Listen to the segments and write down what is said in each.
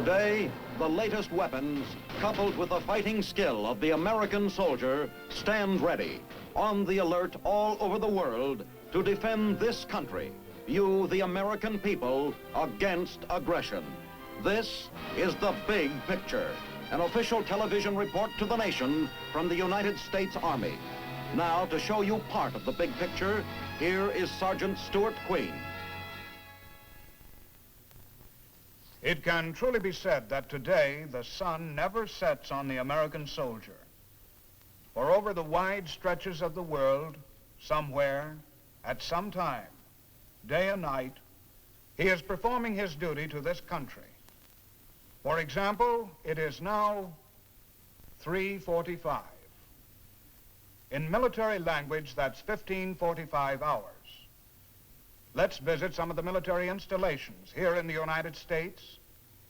Today, the latest weapons, coupled with the fighting skill of the American soldier, stand ready, on the alert all over the world to defend this country, you, the American people, against aggression. This is The Big Picture, an official television report to the nation from the United States Army. Now, to show you part of the big picture, here is Sergeant Stuart Queen. It can truly be said that today the sun never sets on the American soldier. For over the wide stretches of the world, somewhere, at some time, day and night, he is performing his duty to this country. For example, it is now 3:45. In military language, that's 15:45 hours. Let's visit some of the military installations here in the United States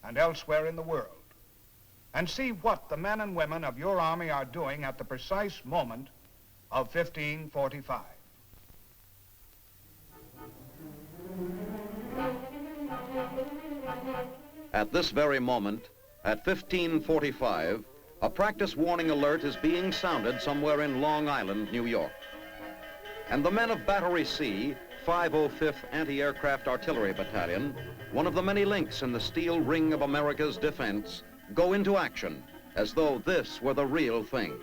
and elsewhere in the world and see what the men and women of your Army are doing at the precise moment of 15:45. At this very moment, at 15:45, a practice warning alert is being sounded somewhere in Long Island, New York. And the men of Battery C, 505th Anti-Aircraft Artillery Battalion, one of the many links in the steel ring of America's defense, go into action as though this were the real thing.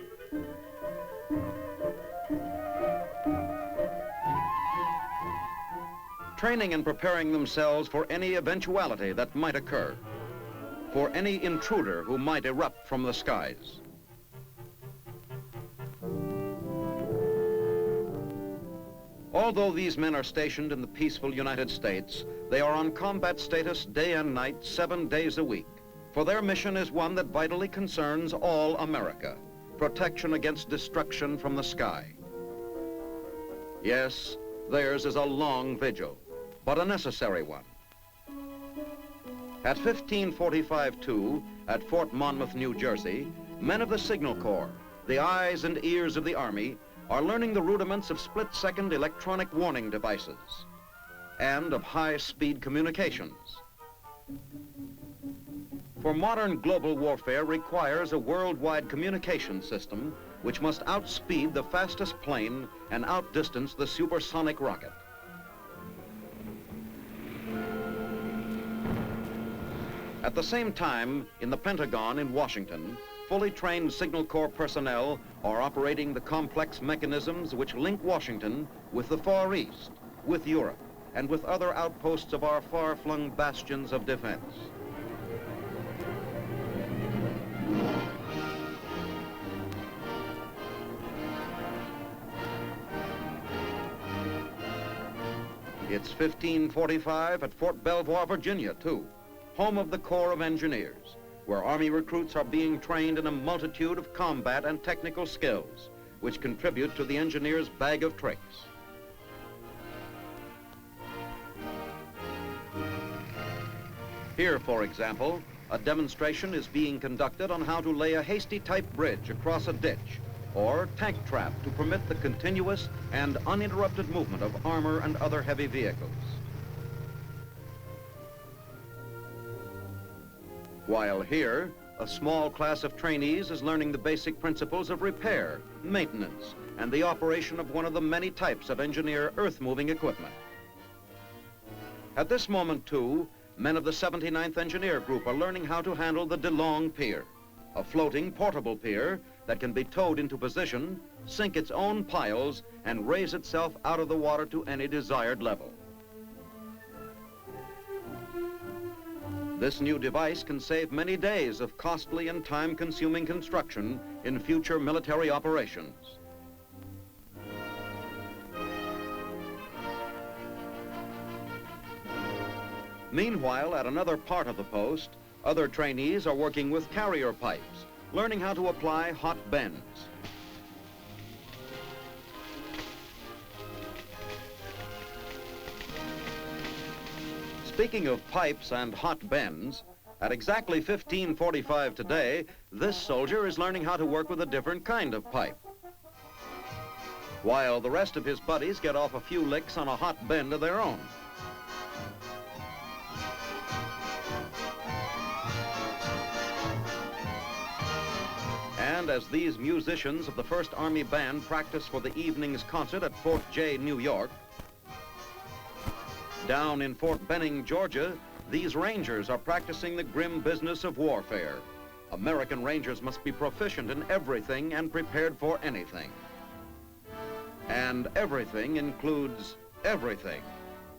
Training and preparing themselves for any eventuality that might occur, for any intruder who might erupt from the skies. Although these men are stationed in the peaceful United States, they are on combat status day and night, 7 days a week. For their mission is one that vitally concerns all America, protection against destruction from the sky. Yes, theirs is a long vigil, but a necessary one. At 15:45 too, at Fort Monmouth, New Jersey, men of the Signal Corps, the eyes and ears of the Army, are learning the rudiments of split-second electronic warning devices and of high-speed communications. For modern global warfare requires a worldwide communication system which must outspeed the fastest plane and outdistance the supersonic rocket. At the same time, in the Pentagon in Washington, fully trained Signal Corps personnel are operating the complex mechanisms which link Washington with the Far East, with Europe, and with other outposts of our far-flung bastions of defense. It's 15:45 at Fort Belvoir, Virginia, too, home of the Corps of Engineers, where Army recruits are being trained in a multitude of combat and technical skills, which contribute to the engineer's bag of tricks. Here, for example, a demonstration is being conducted on how to lay a hasty-type bridge across a ditch, or tank trap to permit the continuous and uninterrupted movement of armor and other heavy vehicles. While here, a small class of trainees is learning the basic principles of repair, maintenance, and the operation of one of the many types of engineer earth-moving equipment. At this moment, too, men of the 79th Engineer Group are learning how to handle the DeLong Pier, a floating portable pier that can be towed into position, sink its own piles, and raise itself out of the water to any desired level. This new device can save many days of costly and time-consuming construction in future military operations. Meanwhile, at another part of the post, other trainees are working with carrier pipes, learning how to apply hot bends. Speaking of pipes and hot bends, at exactly 15:45 today, this soldier is learning how to work with a different kind of pipe. While the rest of his buddies get off a few licks on a hot bend of their own. And as these musicians of the 1st Army Band practice for the evening's concert at Fort J, New York, down in Fort Benning, Georgia, these Rangers are practicing the grim business of warfare. American Rangers must be proficient in everything and prepared for anything. And everything includes everything,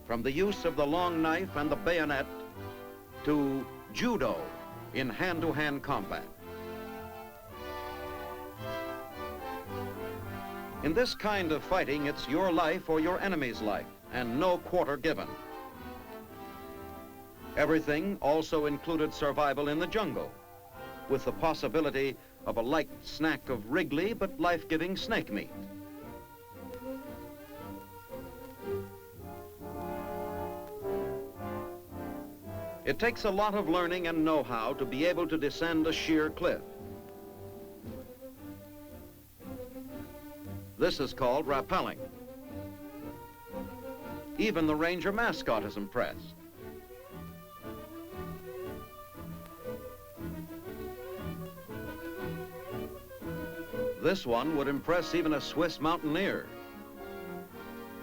from the use of the long knife and the bayonet to judo in hand-to-hand combat. In this kind of fighting, it's your life or your enemy's life, and no quarter given. Everything also included survival in the jungle, with the possibility of a light snack of wriggly but life-giving snake meat. It takes a lot of learning and know-how to be able to descend a sheer cliff. This is called rappelling. Even the Ranger mascot is impressed. This one would impress even a Swiss mountaineer.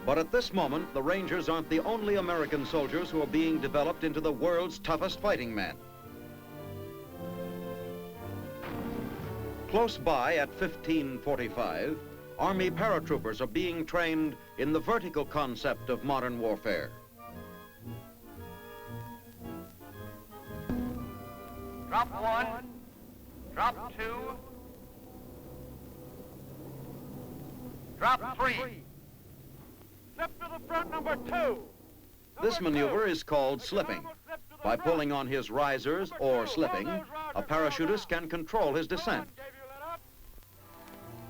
But at this moment, the Rangers aren't the only American soldiers who are being developed into the world's toughest fighting men. Close by at 1545, Army paratroopers are being trained in the vertical concept of modern warfare. Drop 1, drop 2, drop 3. Slip to the front, number 2. This maneuver is called slipping. By pulling on his risers or slipping, a parachutist can control his descent.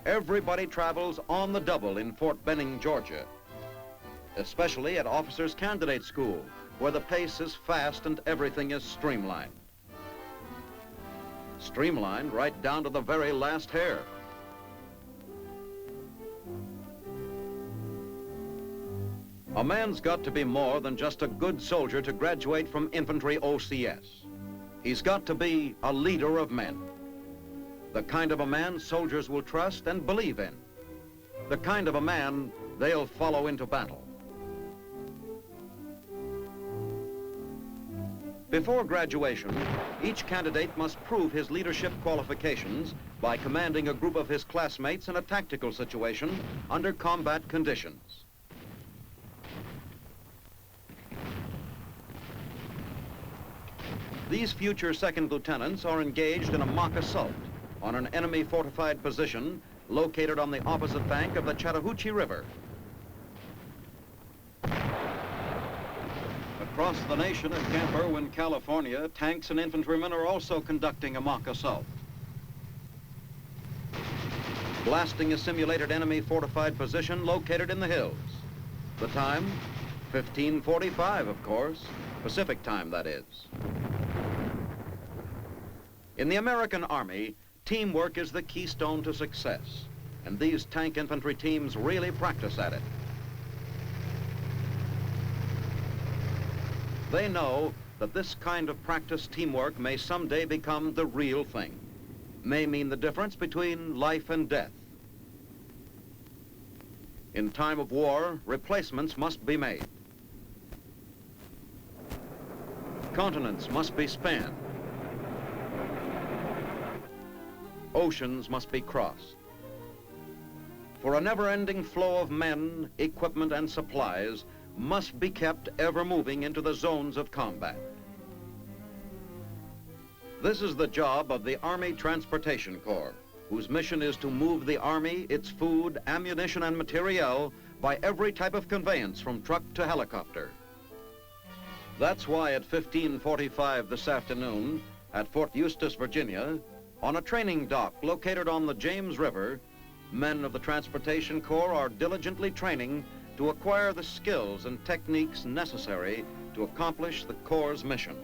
Everybody travels on the double in Fort Benning, Georgia, especially at Officers Candidate School, where the pace is fast and everything is streamlined. Streamlined right down to the very last hair. A man's got to be more than just a good soldier to graduate from infantry OCS. He's got to be a leader of men. The kind of a man soldiers will trust and believe in. The kind of a man they'll follow into battle. Before graduation, each candidate must prove his leadership qualifications by commanding a group of his classmates in a tactical situation under combat conditions. These future second lieutenants are engaged in a mock assault on an enemy fortified position located on the opposite bank of the Chattahoochee River. Across the nation at Camp Irwin, California, tanks and infantrymen are also conducting a mock assault, blasting a simulated enemy fortified position located in the hills. The time, 1545, of course, Pacific time, that is. In the American Army, teamwork is the keystone to success, and these tank infantry teams really practice at it. They know that this kind of practice teamwork may someday become the real thing, may mean the difference between life and death. In time of war, replacements must be made. Continents must be spanned. Oceans must be crossed. For a never-ending flow of men, equipment, and supplies must be kept ever moving into the zones of combat. This is the job of the Army Transportation Corps, whose mission is to move the Army, its food, ammunition, and materiel by every type of conveyance from truck to helicopter. That's why at 1545 this afternoon, at Fort Eustis, Virginia, on a training dock located on the James River, men of the Transportation Corps are diligently training to acquire the skills and techniques necessary to accomplish the Corps' mission.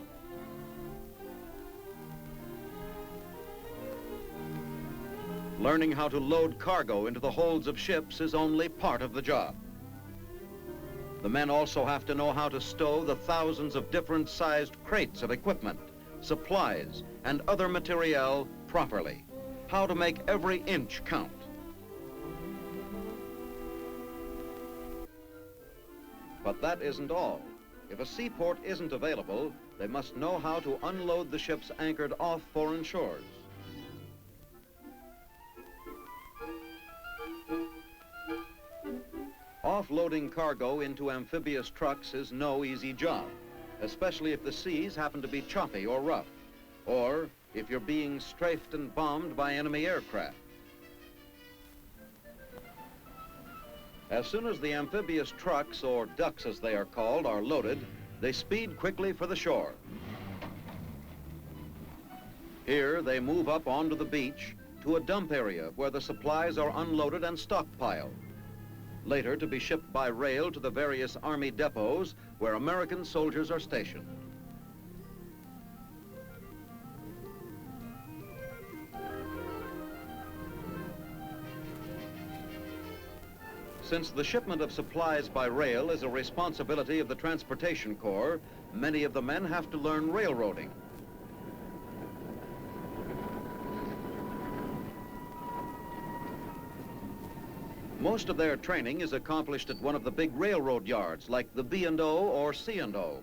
Learning how to load cargo into the holds of ships is only part of the job. The men also have to know how to stow the thousands of different sized crates of equipment, supplies, and other materiel properly. how to make every inch count. But that isn't all. If a seaport isn't available, they must know how to unload the ships anchored off foreign shores. Offloading cargo into amphibious trucks is no easy job, especially if the seas happen to be choppy or rough, or if you're being strafed and bombed by enemy aircraft. As soon as the amphibious trucks, or ducks as they are called, are loaded, they speed quickly for the shore. Here they move up onto the beach to a dump area where the supplies are unloaded and stockpiled, later to be shipped by rail to the various Army depots where American soldiers are stationed. Since the shipment of supplies by rail is a responsibility of the Transportation Corps, many of the men have to learn railroading. Most of their training is accomplished at one of the big railroad yards like the B&O or C&O.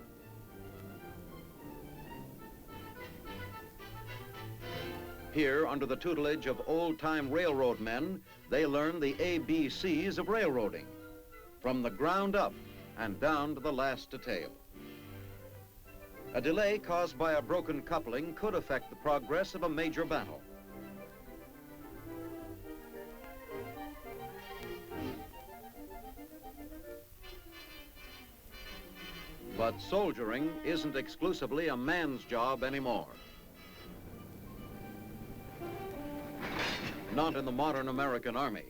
Here, under the tutelage of old-time railroad men, they learn the ABCs of railroading, from the ground up and down to the last detail. A delay caused by a broken coupling could affect the progress of a major battle. But soldiering isn't exclusively a man's job anymore. Not in the modern American Army.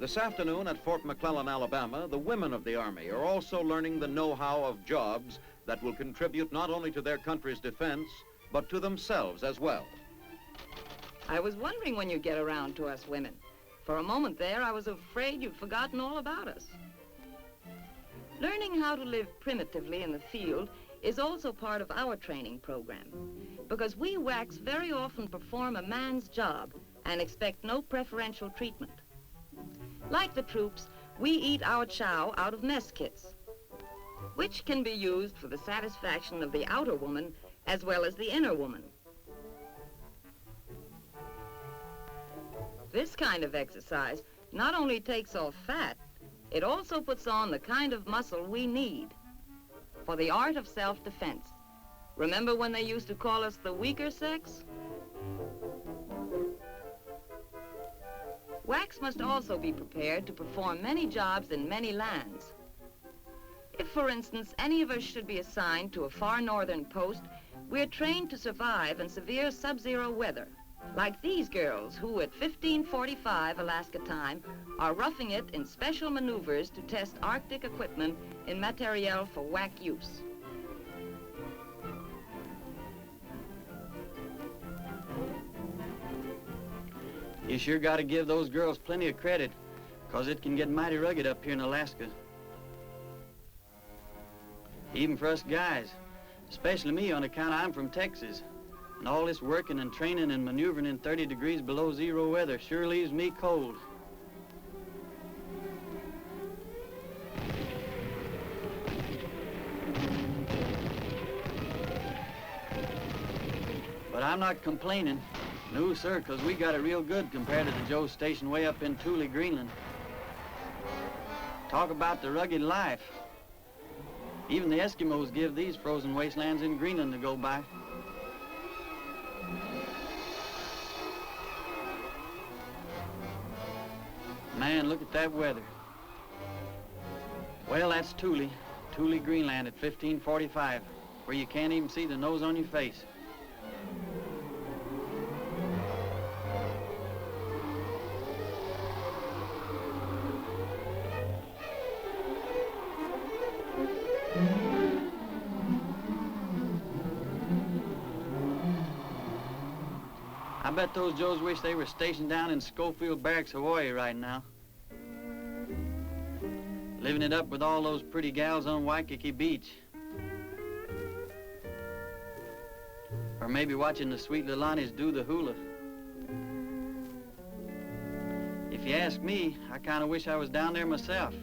This afternoon at Fort McClellan, Alabama, the women of the Army are also learning the know-how of jobs that will contribute not only to their country's defense, but to themselves as well. I was wondering when you'd get around to us women. For a moment there, I was afraid you'd forgotten all about us. Learning how to live primitively in the field is also part of our training program, because we WACs very often perform a man's job and expect no preferential treatment. Like the troops, we eat our chow out of mess kits, which can be used for the satisfaction of the outer woman as well as the inner woman. This kind of exercise not only takes off fat, it also puts on the kind of muscle we need for the art of self-defense. Remember when they used to call us the weaker sex? WACs must also be prepared to perform many jobs in many lands. If, for instance, any of us should be assigned to a far northern post, we're trained to survive in severe sub-zero weather, like these girls who, at 15:45 Alaska time, are roughing it in special maneuvers to test Arctic equipment in materiel for WAC use. You sure got to give those girls plenty of credit, because it can get mighty rugged up here in Alaska. Even for us guys, especially me on account I'm from Texas. And all this working and training and maneuvering in 30 degrees below zero weather sure leaves me cold. But I'm not complaining. No, sir, because we got it real good compared to the Joe station way up in Thule, Greenland. Talk about the rugged life. Even the Eskimos give these frozen wastelands in Greenland to go by. Man, look at that weather. Well, that's Thule, Greenland at 15:45, where you can't even see the nose on your face. I bet those Joes wish they were stationed down in Schofield Barracks, Hawaii right now. Living it up with all those pretty gals on Waikiki Beach. Or maybe watching the sweet little Lonnies do the hula. If you ask me, I kind of wish I was down there myself.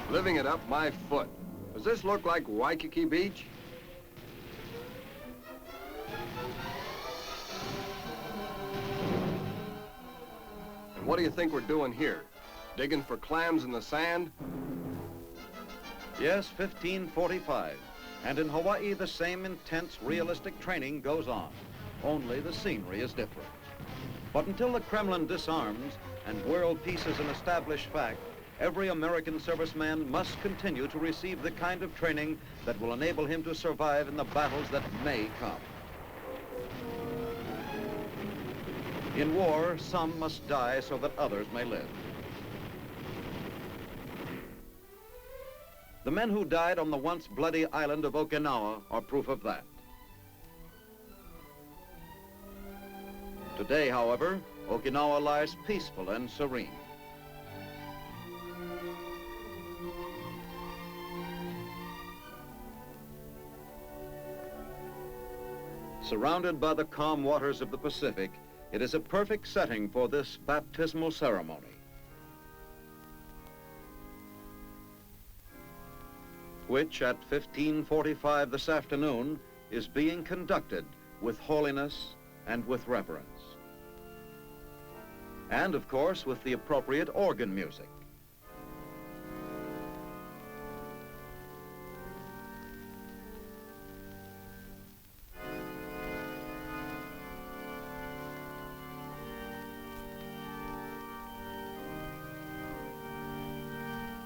Living it up my foot. Does this look like Waikiki Beach? And what do you think we're doing here? Digging for clams in the sand? Yes, 1545. And in Hawaii, the same intense, realistic training goes on. Only the scenery is different. But until the Kremlin disarms and world peace is an established fact, every American serviceman must continue to receive the kind of training that will enable him to survive in the battles that may come. In war, some must die so that others may live. The men who died on the once bloody island of Okinawa are proof of that. Today, however, Okinawa lies peaceful and serene. Surrounded by the calm waters of the Pacific, it is a perfect setting for this baptismal ceremony, which at 1545 this afternoon is being conducted with holiness and with reverence. And of course with the appropriate organ music.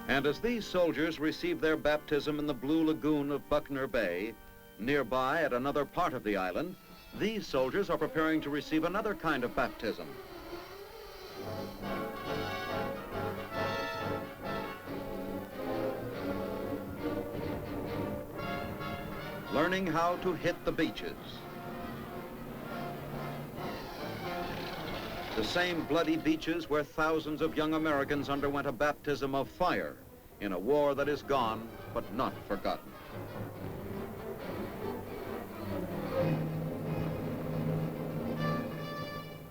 And as these soldiers receive their baptism in the blue lagoon of Buckner Bay, nearby at another part of the island, these soldiers are preparing to receive another kind of baptism. Learning how to hit the beaches. The same bloody beaches where thousands of young Americans underwent a baptism of fire in a war that is gone but not forgotten.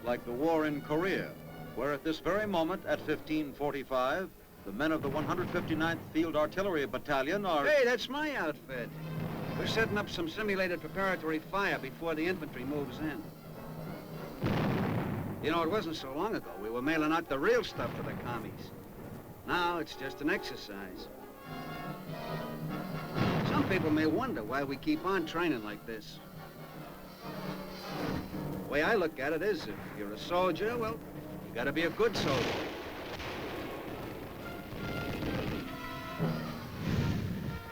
Like the war in Korea, where at this very moment at 1545, the men of the 159th Field Artillery Battalion are... Hey, that's my outfit. We're setting up some simulated preparatory fire before the infantry moves in. You know, it wasn't so long ago we were mailing out the real stuff for the commies. Now it's just an exercise. Some people may wonder why we keep on training like this. The way I look at it is, if you're a soldier, well, you gotta be a good soldier.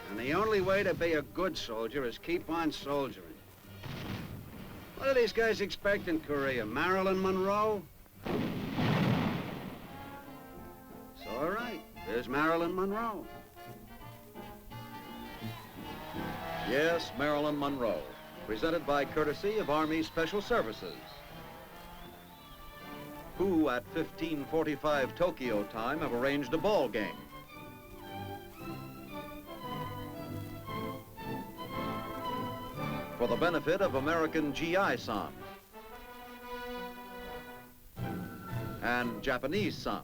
And the only way to be a good soldier is keep on soldiering. What do these guys expect in Korea? Marilyn Monroe? So, all right, there's Marilyn Monroe. Yes, Marilyn Monroe, presented by courtesy of Army Special Services, who at 1545 Tokyo time have arranged a ball game. For the benefit of American GI-san and Japanese-san.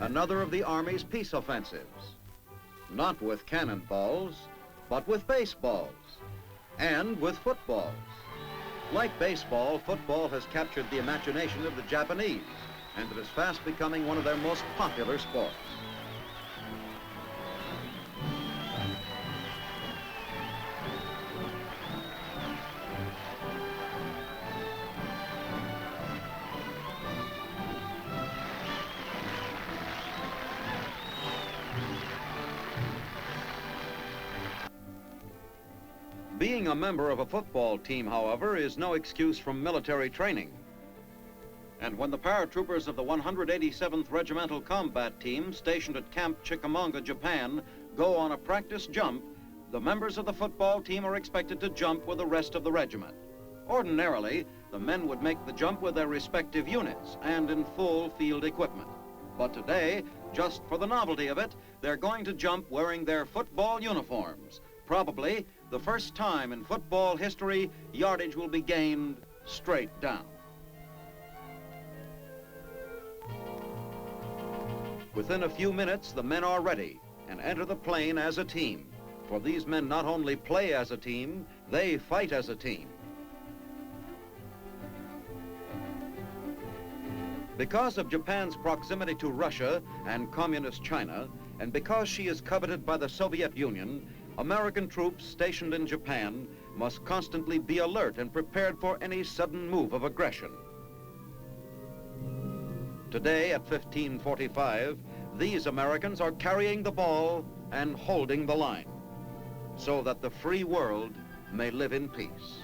Another of the Army's peace offensives, not with cannonballs, but with baseballs and with footballs. Like baseball, football has captured the imagination of the Japanese, and it is fast becoming one of their most popular sports. Being a member of a football team, however, is no excuse from military training. And when the paratroopers of the 187th Regimental Combat Team, stationed at Camp Chickamauga, Japan, go on a practice jump, the members of the football team are expected to jump with the rest of the regiment. Ordinarily, the men would make the jump with their respective units and in full field equipment. But today, just for the novelty of it, they're going to jump wearing their football uniforms, probably the first time in football history, yardage will be gained straight down. Within a few minutes, the men are ready and enter the plane as a team. For these men not only play as a team, they fight as a team. Because of Japan's proximity to Russia and communist China, and because she is coveted by the Soviet Union, American troops stationed in Japan must constantly be alert and prepared for any sudden move of aggression. Today at 1545, these Americans are carrying the ball and holding the line so that the free world may live in peace.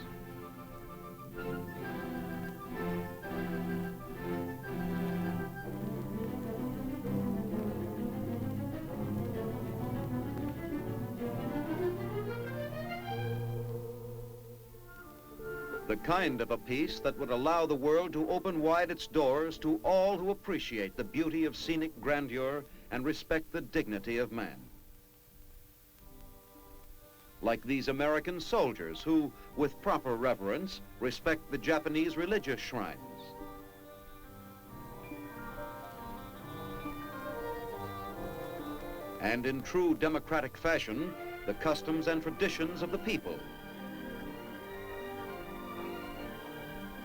The kind of a peace that would allow the world to open wide its doors to all who appreciate the beauty of scenic grandeur and respect the dignity of man. Like these American soldiers who, with proper reverence, respect the Japanese religious shrines. And in true democratic fashion, the customs and traditions of the people.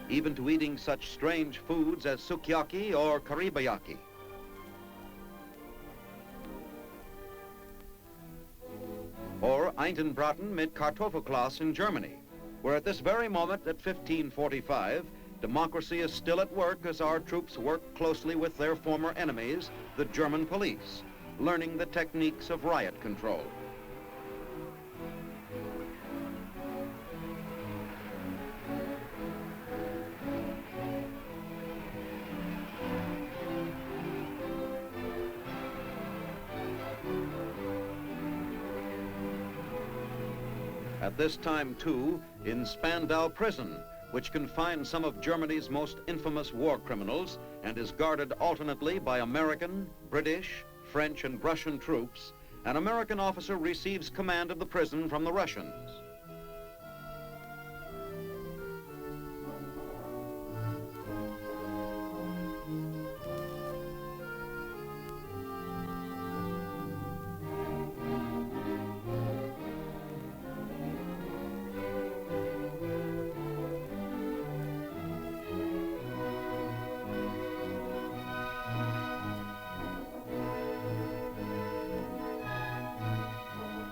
Even to eating such strange foods as sukiyaki or karibayaki. Or Eintenbraten mit Kartoffelklaas in Germany, where at this very moment at 1545, democracy is still at work as our troops work closely with their former enemies, the German police, learning the techniques of riot control. At this time, too, in Spandau Prison, which confines some of Germany's most infamous war criminals and is guarded alternately by American, British, French, and Russian troops, an American officer receives command of the prison from the Russians.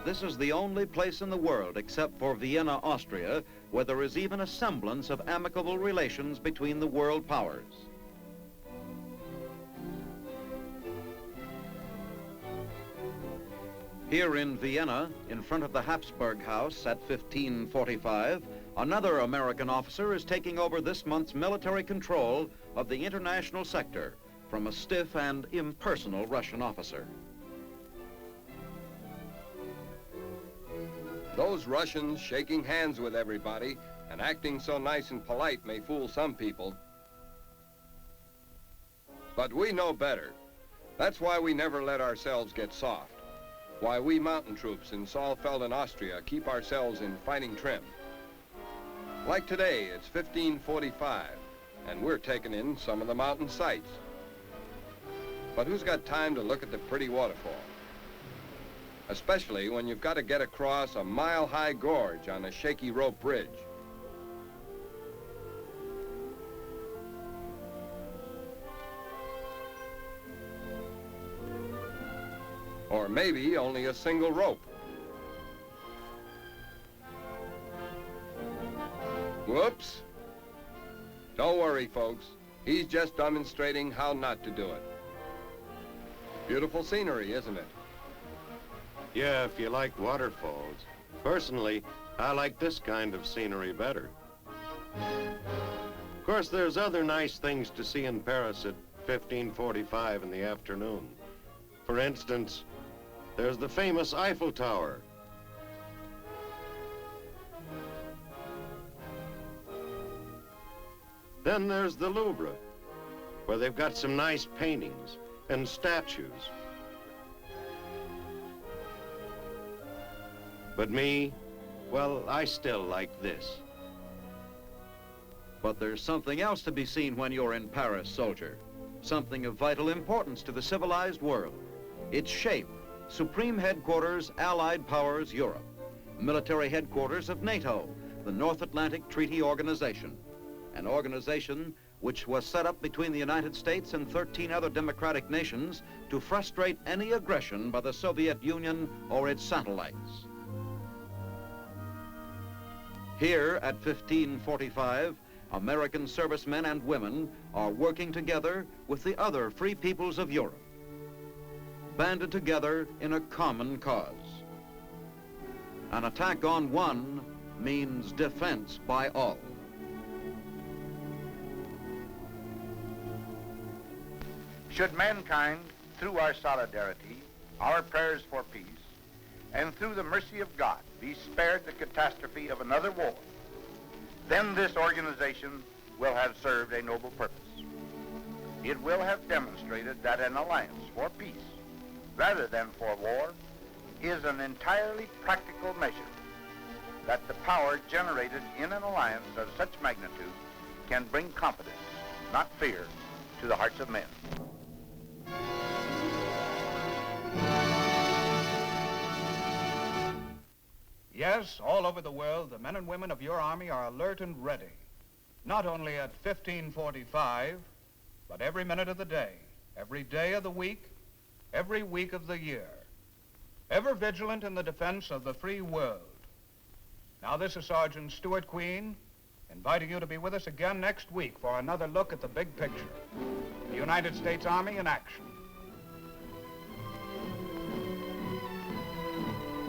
This is the only place in the world, except for Vienna, Austria, where there is even a semblance of amicable relations between the world powers. Here in Vienna, in front of the Habsburg House at 1545, another American officer is taking over this month's military control of the international sector from a stiff and impersonal Russian officer. Those Russians shaking hands with everybody and acting so nice and polite may fool some people. But we know better. That's why we never let ourselves get soft. Why we mountain troops in Saalfeld and Austria keep ourselves in fighting trim. Like today, it's 1545, and we're taking in some of the mountain sights. But who's got time to look at the pretty waterfall? Especially when you've got to get across a mile-high gorge on a shaky rope bridge. Or maybe only a single rope. Whoops. Don't worry, folks. He's just demonstrating how not to do it. Beautiful scenery, isn't it? Yeah, if you like waterfalls. Personally, I like this kind of scenery better. Of course, there's other nice things to see in Paris at 1545 in the afternoon. For instance, there's the famous Eiffel Tower. Then there's the Louvre, where they've got some nice paintings and statues. But me, well, I still like this. But there's something else to be seen when you're in Paris, soldier. Something of vital importance to the civilized world. Its shape, Supreme Headquarters, Allied Powers, Europe. Military Headquarters of NATO, the North Atlantic Treaty Organization. An organization which was set up between the United States and 13 other democratic nations to frustrate any aggression by the Soviet Union or its satellites. Here at 1545, American servicemen and women are working together with the other free peoples of Europe, banded together in a common cause. An attack on one means defense by all. Should mankind, through our solidarity, our prayers for peace, and through the mercy of God, be spared the catastrophe of another war, then this organization will have served a noble purpose. It will have demonstrated that an alliance for peace, rather than for war, is an entirely practical measure, that the power generated in an alliance of such magnitude can bring confidence, not fear, to the hearts of men. Yes, all over the world, the men and women of your army are alert and ready. Not only at 1545, but every minute of the day of the week, every week of the year. Ever vigilant in the defense of the free world. Now this is Sergeant Stuart Queen, inviting you to be with us again next week for another look at the big picture. The United States Army in action.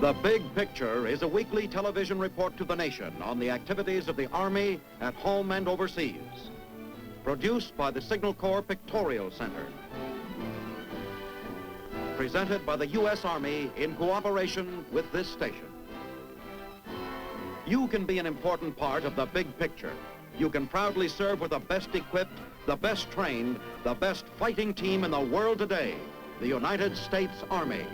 The Big Picture is a weekly television report to the nation on the activities of the Army at home and overseas. Produced by the Signal Corps Pictorial Center. Presented by the U.S. Army in cooperation with this station. You can be an important part of the Big Picture. You can proudly serve with the best equipped, the best trained, the best fighting team in the world today, the United States Army.